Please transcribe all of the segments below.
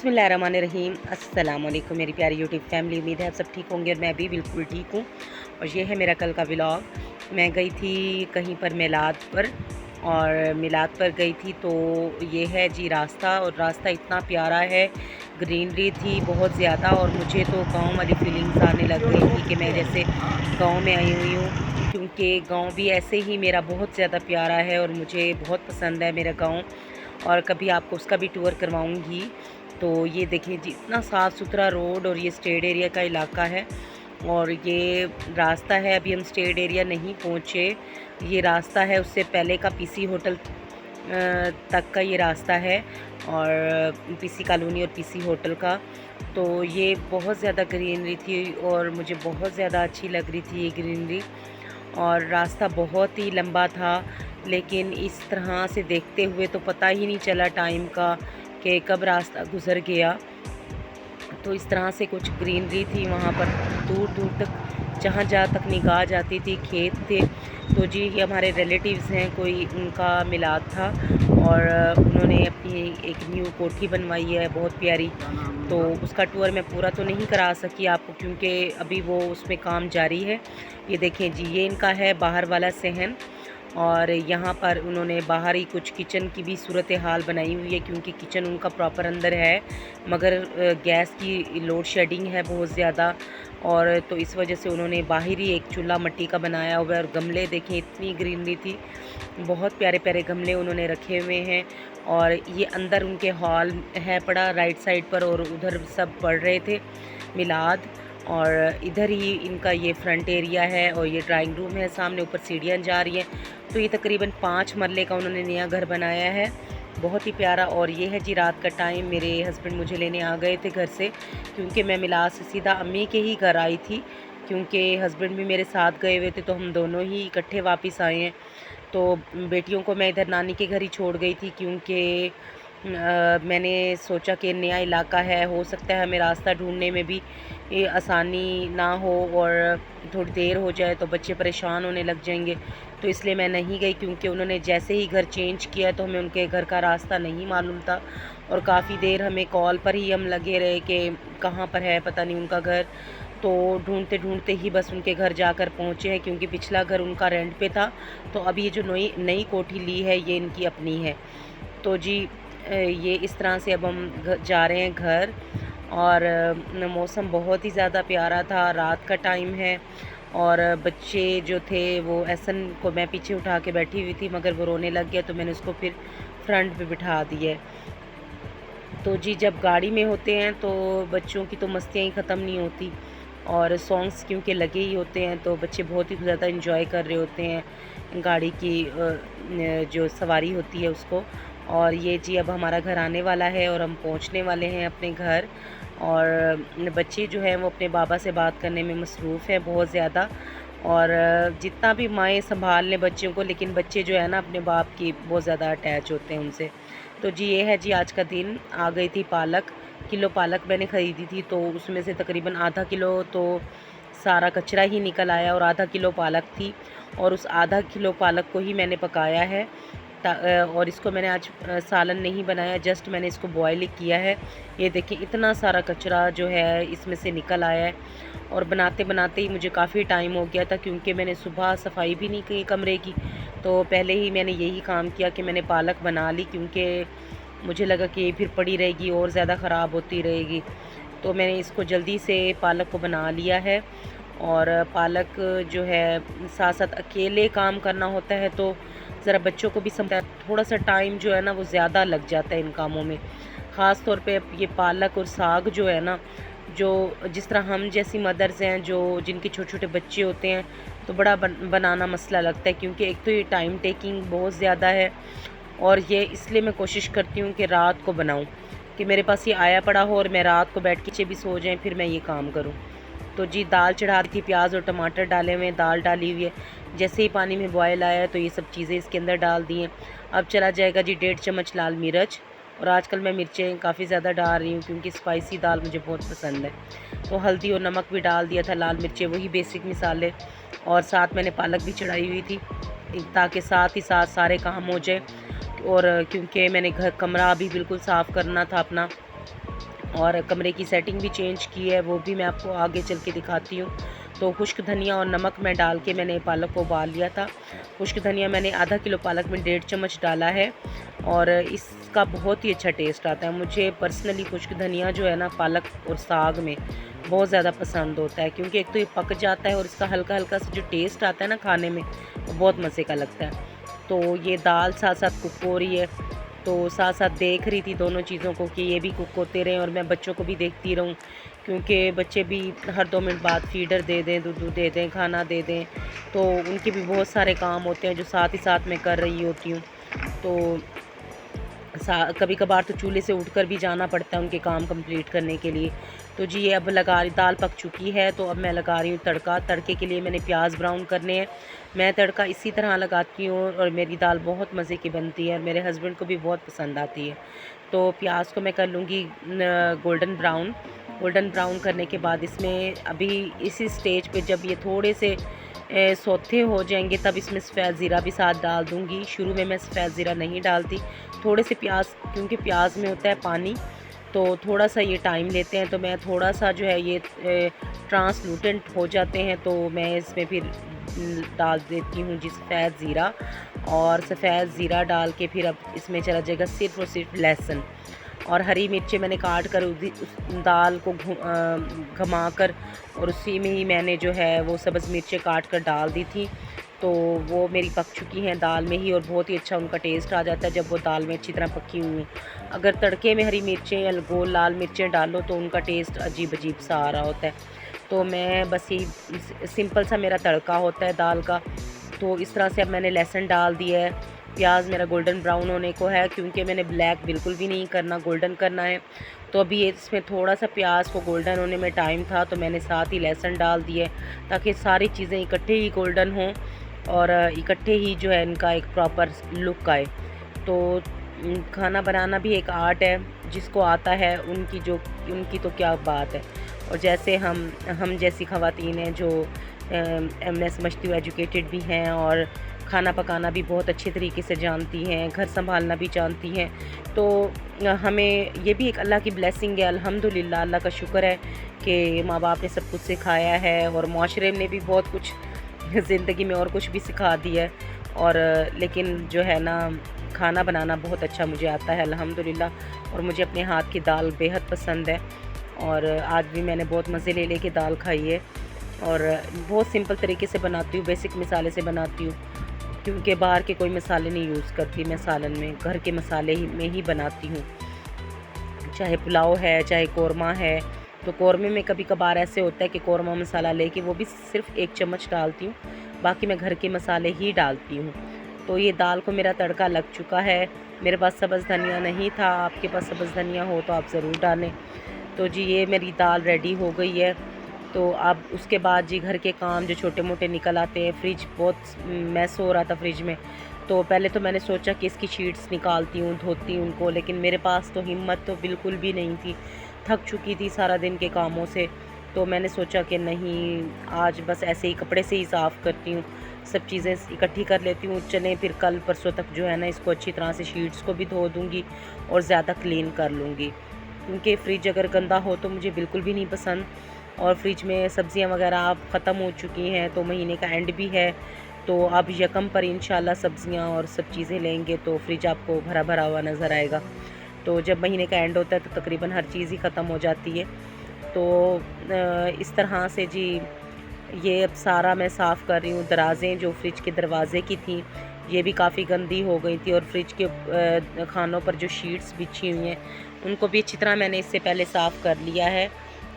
बिस्मिल्लाहिर्रहमानिर्रहीम। अस्सलाम वालेकुम मेरी प्यारी यूट्यूब फैमिली। उम्मीद है आप सब ठीक होंगे और मैं भी बिल्कुल ठीक हूँ। और ये है मेरा कल का व्लॉग। मैं गई थी कहीं पर मिलाद पर, और मिलाद पर गई थी तो ये है जी रास्ता। और रास्ता इतना प्यारा है, ग्रीनरी थी बहुत ज़्यादा, और मुझे तो गांव वाली फीलिंग्स आने लग गई थी कि मैं जैसे गांव में आई हुई हूँ, क्योंकि गांव भी ऐसे ही मेरा बहुत ज़्यादा प्यारा है और मुझे बहुत पसंद है मेरा गांव। और कभी आपको उसका भी टूर करवाऊंगी। तो ये देखिए जी, इतना साफ़ सुथरा रोड, और ये स्टेट एरिया का इलाका है। और ये रास्ता है, अभी हम स्टेट एरिया नहीं पहुँचे, ये रास्ता है उससे पहले का पीसी होटल तक का ये रास्ता है, और पीसी कॉलोनी और पीसी होटल का। तो ये बहुत ज़्यादा ग्रीनरी थी और मुझे बहुत ज़्यादा अच्छी लग रही थी ये ग्रीनरी। और रास्ता बहुत ही लंबा था, लेकिन इस तरह से देखते हुए तो पता ही नहीं चला टाइम का कि कब रास्ता गुज़र गया। तो इस तरह से कुछ ग्रीनरी थी वहाँ पर, दूर दूर तक जहाँ तक निगाह जाती थी खेत थे। तो जी ये हमारे रिलेटिव्स हैं, कोई उनका मिलाद था, और उन्होंने अपनी एक न्यू कोठी बनवाई है बहुत प्यारी। तो उसका टूर मैं पूरा तो नहीं करा सकी आपको, क्योंकि अभी वो उसमें काम जारी है। ये देखें जी, ये इनका है बाहर वाला सहन, और यहाँ पर उन्होंने बाहर ही कुछ किचन की भी सूरत हाल बनाई हुई है, क्योंकि किचन उनका प्रॉपर अंदर है, मगर गैस की लोड शेडिंग है बहुत ज़्यादा। और तो इस वजह से उन्होंने बाहर ही एक चूल्हा मिट्टी का बनाया हुआ है। और गमले देखें, इतनी ग्रीनरी थी, बहुत प्यारे प्यारे गमले उन्होंने रखे हुए हैं। और ये अंदर उनके हॉल है पड़ा राइट साइड पर, और उधर सब पढ़ रहे थे मिलाद। और इधर ही इनका ये फ्रंट एरिया है, और ये ड्राइंग रूम है सामने, ऊपर सीढ़ियाँ जा रही हैं। तो ये तकरीबन 5 मरले का उन्होंने नया घर बनाया है, बहुत ही प्यारा। और ये है जी रात का टाइम, मेरे हस्बैंड मुझे लेने आ गए थे घर से, क्योंकि मैं मिलाद से सीधा अम्मी के ही घर आई थी, क्योंकि हस्बैंड भी मेरे साथ गए हुए थे, तो हम दोनों ही इकट्ठे वापस आए हैं। तो बेटियों को मैं इधर नानी के घर ही छोड़ गई थी, क्योंकि मैंने सोचा कि नया इलाका है, हो सकता है हमें रास्ता ढूंढने में भी ये आसानी ना हो, और थोड़ी देर हो जाए तो बच्चे परेशान होने लग जाएंगे। तो इसलिए मैं नहीं गई, क्योंकि उन्होंने जैसे ही घर चेंज किया तो हमें उनके घर का रास्ता नहीं मालूम था। और काफ़ी देर हमें कॉल पर ही हम लगे रहे कि कहाँ पर है, पता नहीं उनका घर। तो ढूंढते ढूंढते ही बस उनके घर जाकर पहुँचे हैं, क्योंकि पिछला घर उनका रेंट पे था। तो अभी ये जो नई नई कोठी ली है ये इनकी अपनी है। तो जी ये इस तरह से अब हम जा रहे हैं घर। और मौसम बहुत ही ज़्यादा प्यारा था, रात का टाइम है। और बच्चे जो थे वो एहसन को मैं पीछे उठा के बैठी हुई थी, मगर वो रोने लग गया, तो मैंने उसको फिर फ्रंट पे बिठा दिया। तो जी जब गाड़ी में होते हैं तो बच्चों की तो मस्तियाँ ही ख़त्म नहीं होती, और सॉन्ग्स क्योंकि लगे ही होते हैं, तो बच्चे बहुत ही ज़्यादा इंजॉय कर रहे होते हैं गाड़ी की जो सवारी होती है उसको। और ये जी अब हमारा घर आने वाला है, और हम पहुंचने वाले हैं अपने घर। और बच्चे जो हैं वो अपने बाबा से बात करने में मसरूफ़ हैं बहुत ज़्यादा। और जितना भी माएँ संभाल लें बच्चों को, लेकिन बच्चे जो है ना अपने बाप की बहुत ज़्यादा अटैच होते हैं उनसे। तो जी ये है जी आज का दिन। आ गई थी पालक, किलो पालक मैंने ख़रीदी थी, तो उसमें से तकरीबन आधा किलो तो सारा कचरा ही निकल आया, और आधा किलो पालक थी, और उस आधा किलो पालक को ही मैंने पकाया है। और इसको मैंने आज सालन नहीं बनाया, जस्ट मैंने इसको बॉयल ही किया है। ये देखिए इतना सारा कचरा जो है इसमें से निकल आया है। और बनाते बनाते ही मुझे काफ़ी टाइम हो गया था, क्योंकि मैंने सुबह सफाई भी नहीं की कमरे की। तो पहले ही मैंने यही काम किया कि मैंने पालक बना ली, क्योंकि मुझे लगा कि ये फिर पड़ी रहेगी और ज़्यादा ख़राब होती रहेगी। तो मैंने इसको जल्दी से पालक को बना लिया है। और पालक जो है साथ साथ अकेले काम करना होता है, तो ज़रा बच्चों को भी समझा, थोड़ा सा टाइम जो है ना वो ज़्यादा लग जाता है इन कामों में। ख़ास तौर पे ये पालक और साग जो है ना, जो जिस तरह हम जैसी मदर्स हैं जो जिनके छोटे छोटे बच्चे होते हैं, तो बड़ा बनाना मसला लगता है, क्योंकि एक तो ये टाइम टेकिंग बहुत ज़्यादा है। और ये इसलिए मैं कोशिश करती हूँ कि रात को बनाऊँ, कि मेरे पास ये आया पड़ा हो और मैं रात को बैठ के भी सो जाएँ, फिर मैं ये काम करूँ। तो जी दाल चढ़ा दी थी, प्याज और टमाटर डाले हुए हैं, दाल डाली हुई है। जैसे ही पानी में बॉयल आया तो ये सब चीज़ें इसके अंदर डाल दी हैं। अब चला जाएगा जी 1.5 चम्मच लाल मिर्च। और आजकल मैं मिर्चें काफ़ी ज़्यादा डाल रही हूँ, क्योंकि स्पाइसी दाल मुझे बहुत पसंद है। तो हल्दी और नमक भी डाल दिया था, लाल मिर्चें वही बेसिक मसाले, और साथ मैंने पालक भी चढ़ाई हुई थी, ताकि साथ ही साथ सारे काम हो जाए। और क्योंकि मैंने घर कमरा भी बिल्कुल साफ़ करना था अपना, और कमरे की सेटिंग भी चेंज की है, वो भी मैं आपको आगे चल के दिखाती हूँ। तो खुश्क धनिया और नमक मैं डाल के मैंने पालक को उबाल लिया था। खुश्क धनिया मैंने आधा किलो पालक में 1.5 चम्मच डाला है और इसका बहुत ही अच्छा टेस्ट आता है। मुझे पर्सनली खुश्क धनिया जो है ना पालक और साग में बहुत ज़्यादा पसंद होता है, क्योंकि एक तो ये पक जाता है और इसका हल्का हल्का सा जो टेस्ट आता है ना खाने में, वो बहुत मज़े का लगता है। तो ये दाल साथ साथ कुक हो रही है, तो साथ साथ देख रही थी दोनों चीज़ों को कि ये भी कुक होते रहें और मैं बच्चों को भी देखती रहूं, क्योंकि बच्चे भी हर 2 मिनट बाद फीडर दे दें, दूध दे दें, खाना दे दें, तो उनके भी बहुत सारे काम होते हैं जो साथ ही साथ मैं कर रही होती हूँ। तो कभी कभार तो चूल्हे से उठकर भी जाना पड़ता है उनके काम कंप्लीट करने के लिए। तो जी ये अब लगा रही, दाल पक चुकी है तो अब मैं लगा रही हूँ तड़का। तड़के के लिए मैंने प्याज ब्राउन करने हैं। मैं तड़का इसी तरह लगाती हूँ और मेरी दाल बहुत मज़े की बनती है और मेरे हस्बैंड को भी बहुत पसंद आती है। तो प्याज को मैं कर लूँगी गोल्डन ब्राउन। गोल्डन ब्राउन करने के बाद इसमें अभी इसी स्टेज पे जब ये थोड़े से सौथे हो जाएंगे तब इसमें सफ़ेद ज़ीरा भी साथ डाल दूँगी। शुरू में मैं सफ़ेद ज़ीरा नहीं डालती, थोड़े से प्याज, क्योंकि प्याज में होता है पानी, तो थोड़ा सा ये टाइम लेते हैं। तो मैं थोड़ा सा जो है ये ट्रांसलूटेंट हो जाते हैं तो मैं इसमें फिर डाल देती हूँ जी सफ़ेद ज़ीरा। और सफ़ेद ज़ीरा डाल के फिर अब इसमें चला जाएगा सिर्फ़ और सिर्फ लहसुन और हरी मिर्चें मैंने काट कर उस दाल को घुमा कर और उसी में ही मैंने जो है वो सब्ज़ मिर्चें काट कर डाल दी थी। तो वो मेरी पक चुकी हैं दाल में ही और बहुत ही अच्छा उनका टेस्ट आ जाता है जब वो दाल में अच्छी तरह पकी हुई। अगर तड़के में हरी मिर्चें या गोल लाल मिर्चें डालो तो उनका टेस्ट अजीब अजीब सा आ रहा होता है। तो मैं बस यही सिंपल सा मेरा तड़का होता है दाल का। तो इस तरह से अब मैंने लहसुन डाल दिया है। प्याज मेरा गोल्डन ब्राउन होने को है, क्योंकि मैंने ब्लैक बिल्कुल भी नहीं करना, गोल्डन करना है। तो अभी इसमें थोड़ा सा प्याज को गोल्डन होने में टाइम था तो मैंने साथ ही लहसुन डाल दिए ताकि सारी चीज़ें इकट्ठे ही गोल्डन हों और इकट्ठे ही जो है इनका एक प्रॉपर लुक आए। तो खाना बनाना भी एक आर्ट है, जिसको आता है उनकी तो क्या बात है। और जैसे हम जैसी ख़वातीन हैं जो मैं समझती हूँ एजुकेटेड भी हैं और खाना पकाना भी बहुत अच्छे तरीके से जानती हैं, घर संभालना भी जानती हैं, तो हमें ये भी एक अल्लाह की ब्लेसिंग है। अल्हम्दुलिल्लाह, अल्लाह का शुक्र है कि माँ बाप ने सब कुछ सिखाया है और माशरे ने भी बहुत कुछ ज़िंदगी में और कुछ भी सिखा दिया है। और लेकिन जो है ना खाना बनाना बहुत अच्छा मुझे आता है अल्हम्दुलिल्लाह, और मुझे अपने हाथ की दाल बेहद पसंद है। और आज भी मैंने बहुत मज़े ले के दाल खाई है और बहुत सिंपल तरीके से बनाती हूँ, बेसिक मसाले से बनाती हूँ, क्योंकि बाहर के कोई मसाले नहीं यूज़ करती मैं सालन में, घर के मसाले ही में ही बनाती हूँ। चाहे पुलाव है, चाहे कौरमा है, तो कौरमे में कभी कभार ऐसे होता है कि कौरमा मसाला लेके वो भी सिर्फ़ 1 चम्मच डालती हूँ, बाकी मैं घर के मसाले ही डालती हूँ। तो ये दाल को मेरा तड़का लग चुका है। मेरे पास सब्ज़ धनिया नहीं था, आपके पास सब्ज़ धनिया हो तो आप ज़रूर डालें। तो जी ये मेरी दाल रेडी हो गई है। तो अब उसके बाद जी घर के काम जो छोटे मोटे निकल आते हैं। फ्रिज बहुत मैस हो रहा था फ्रिज में, तो पहले तो मैंने सोचा कि इसकी शीट्स निकालती हूँ, धोती हूँ उनको, लेकिन मेरे पास तो हिम्मत तो बिल्कुल भी नहीं थी, थक चुकी थी सारा दिन के कामों से। तो मैंने सोचा कि नहीं, आज बस ऐसे ही कपड़े से ही साफ़ करती हूँ, सब चीज़ें इकट्ठी कर लेती हूँ, चलें फिर कल परसों तक जो है ना इसको अच्छी तरह से शीट्स को भी धो दूँगी और ज़्यादा क्लीन कर लूँगी, क्योंकि फ्रिज अगर गंदा हो तो मुझे बिल्कुल भी नहीं पसंद। और फ्रिज में सब्ज़ियाँ वगैरह अब ख़त्म हो चुकी हैं, तो महीने का एंड भी है, तो अब यकम पर इंशाल्लाह सब्ज़ियाँ और सब चीज़ें लेंगे तो फ्रिज आपको भरा भरा हुआ नज़र आएगा। तो जब महीने का एंड होता है तो तकरीबन हर चीज़ ही ख़त्म हो जाती है। तो इस तरह से जी ये अब सारा मैं साफ़ कर रही हूँ। दराज़ें जो फ्रिज के दरवाज़े की थी ये भी काफ़ी गंदी हो गई थी, और फ्रिज के खानों पर जो शीट्स बिछी हुई हैं उनको भी अच्छी तरह मैंने इससे पहले साफ़ कर लिया है।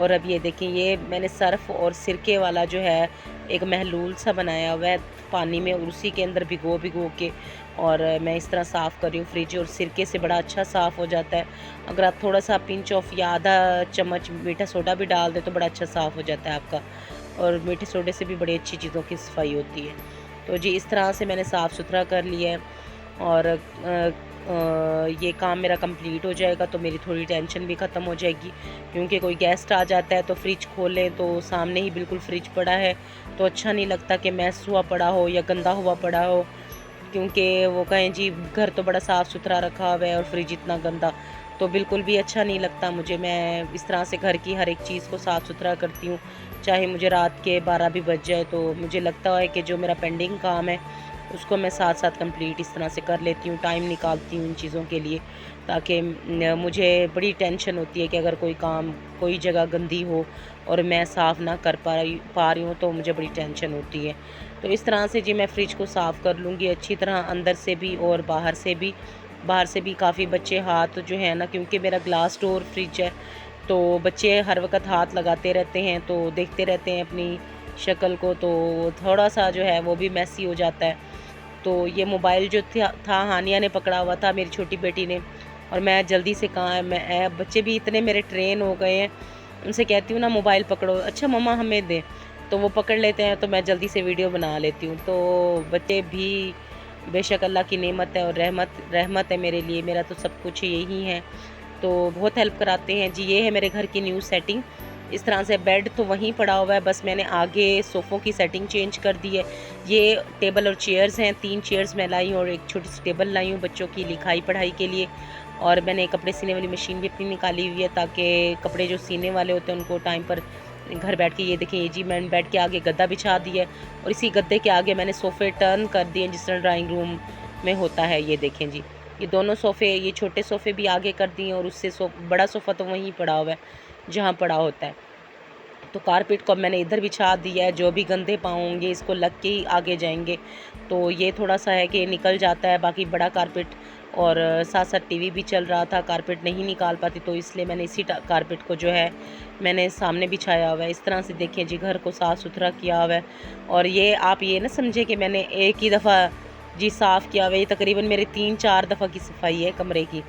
और अब ये देखिए, ये मैंने सर्फ़ और सिरके वाला जो है एक महलूल सा बनाया हुआ है पानी में, और उसी के अंदर भिगो के और मैं इस तरह साफ़ कर रही हूँ फ्रिज, और सिरके से बड़ा अच्छा साफ़ हो जाता है। अगर आप थोड़ा सा पिंच ऑफ या आधा चम्मच मीठा सोडा भी डाल दें तो बड़ा अच्छा साफ़ हो जाता है आपका, और मीठे सोडे से भी बड़ी अच्छी चीज़ों की सफाई होती है। तो जी इस तरह से मैंने साफ़ सुथरा कर लिया है, और ये काम मेरा कंप्लीट हो जाएगा तो मेरी थोड़ी टेंशन भी ख़त्म हो जाएगी, क्योंकि कोई गेस्ट आ जाता है तो फ्रिज खोलें तो सामने ही बिल्कुल फ्रिज पड़ा है, तो अच्छा नहीं लगता कि मैस हुआ पड़ा हो या गंदा हुआ पड़ा हो, क्योंकि वो कहें जी घर तो बड़ा साफ़ सुथरा रखा हुआ है और फ्रिज इतना गंदा, तो बिल्कुल भी अच्छा नहीं लगता मुझे। मैं इस तरह से घर की हर एक चीज़ को साफ़ सुथरा करती हूँ, चाहे मुझे रात के 12 भी बज जाए, तो मुझे लगता है कि जो मेरा पेंडिंग काम है उसको मैं साथ साथ कंप्लीट इस तरह से कर लेती हूँ, टाइम निकालती हूँ इन चीज़ों के लिए, ताकि मुझे बड़ी टेंशन होती है कि अगर कोई काम, कोई जगह गंदी हो और मैं साफ़ ना कर पा रही हूँ तो मुझे बड़ी टेंशन होती है। तो इस तरह से जी मैं फ्रिज को साफ़ कर लूँगी अच्छी तरह, अंदर से भी और बाहर से भी। बाहर से भी काफ़ी बच्चे हाथ जो है ना, क्योंकि मेरा ग्लास डोर फ्रिज है, तो बच्चे हर वक्त हाथ लगाते रहते हैं, तो देखते रहते हैं अपनी शक्ल को, तो थोड़ा सा जो है वो भी मैसी हो जाता है। तो ये मोबाइल जो था हानिया ने पकड़ा हुआ था, मेरी छोटी बेटी ने, और मैं जल्दी से कहाँ, मैं बच्चे भी इतने मेरे ट्रेन हो गए हैं, उनसे कहती हूँ ना मोबाइल पकड़ो, अच्छा मम्मा हमें दे, तो वो पकड़ लेते हैं, तो मैं जल्दी से वीडियो बना लेती हूँ। तो बच्चे भी बेशक अल्लाह की नेमत है और रहमत है मेरे लिए, मेरा तो सब कुछ यही है, तो बहुत हेल्प कराते हैं जी। ये है मेरे घर की न्यू सेटिंग। इस तरह से बेड तो वहीं पड़ा हुआ है, बस मैंने आगे सोफ़ों की सेटिंग चेंज कर दी है। ये टेबल और चेयर्स हैं, 3 चेयर्स मैं लाई हूँ और एक छोटी सी टेबल लाई हूँ बच्चों की लिखाई पढ़ाई के लिए। और मैंने कपड़े सीने वाली मशीन भी अपनी निकाली हुई है, ताकि कपड़े जो सीने वाले होते हैं उनको टाइम पर घर बैठ के, ये देखिए ये जी मैंने बेड के आगे गद्दा बिछा दिया है और इसी गद्दे के आगे मैंने सोफ़े टर्न कर दिए जिस तरह ड्राइंग रूम में होता है। ये देखें जी, ये दोनों सोफ़े, ये छोटे सोफ़े भी आगे कर दिए और उससे बड़ा सोफ़ा तो वहीं पड़ा हुआ है जहाँ पड़ा होता है। तो कारपेट को अब मैंने इधर बिछा दिया है, जो भी गंदे पाँव होंगे इसको लग के ही आगे जाएंगे, तो ये थोड़ा सा है कि निकल जाता है। बाकी बड़ा कारपेट, और साथ साथ टीवी भी चल रहा था, कारपेट नहीं निकाल पाती, तो इसलिए मैंने इसी कारपेट को जो है मैंने सामने बिछाया हुआ है। इस तरह से देखें जी घर को साफ़ सुथरा किया हुआ है। और ये आप ये ना समझे कि मैंने एक ही दफ़ा जी साफ़ किया हुआ है, ये तकरीबन मेरे 3-4 दफ़ा की सफाई है कमरे की।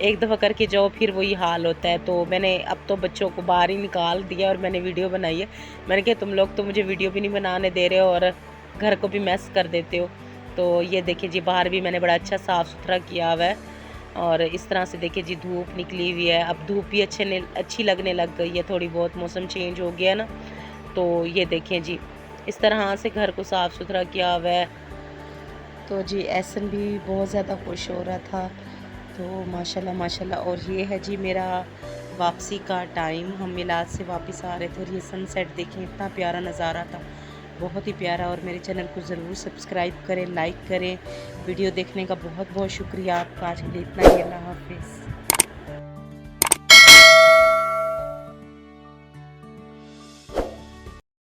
एक दफ़ा करके जाओ फिर वही हाल होता है। तो मैंने अब तो बच्चों को बाहर ही निकाल दिया और मैंने वीडियो बनाई है। मैंने कहा तुम लोग तो मुझे वीडियो भी नहीं बनाने दे रहे हो और घर को भी मैस कर देते हो। तो ये देखिए जी बाहर भी मैंने बड़ा अच्छा साफ़ सुथरा किया हुआ है। और इस तरह से देखिए जी धूप निकली हुई है, अब धूप भी अच्छी लगने लग गई है, थोड़ी बहुत मौसम चेंज हो गया ना। तो ये देखें जी इस तरह से घर को साफ़ सुथरा किया हुआ है। तो जी एहसन भी बहुत ज़्यादा खुश हो रहा था, तो माशाल्लाह माशाल्लाह। और ये है जी मेरा वापसी का टाइम, हम मिलाद से वापस आ रहे थे और ये सनसेट देखें, इतना प्यारा नज़ारा था, बहुत ही प्यारा। और मेरे चैनल को ज़रूर सब्सक्राइब करें, लाइक करें। वीडियो देखने का बहुत बहुत शुक्रिया आपका। आज के लिए इतना ही, अल्लाह हाफ़िज़।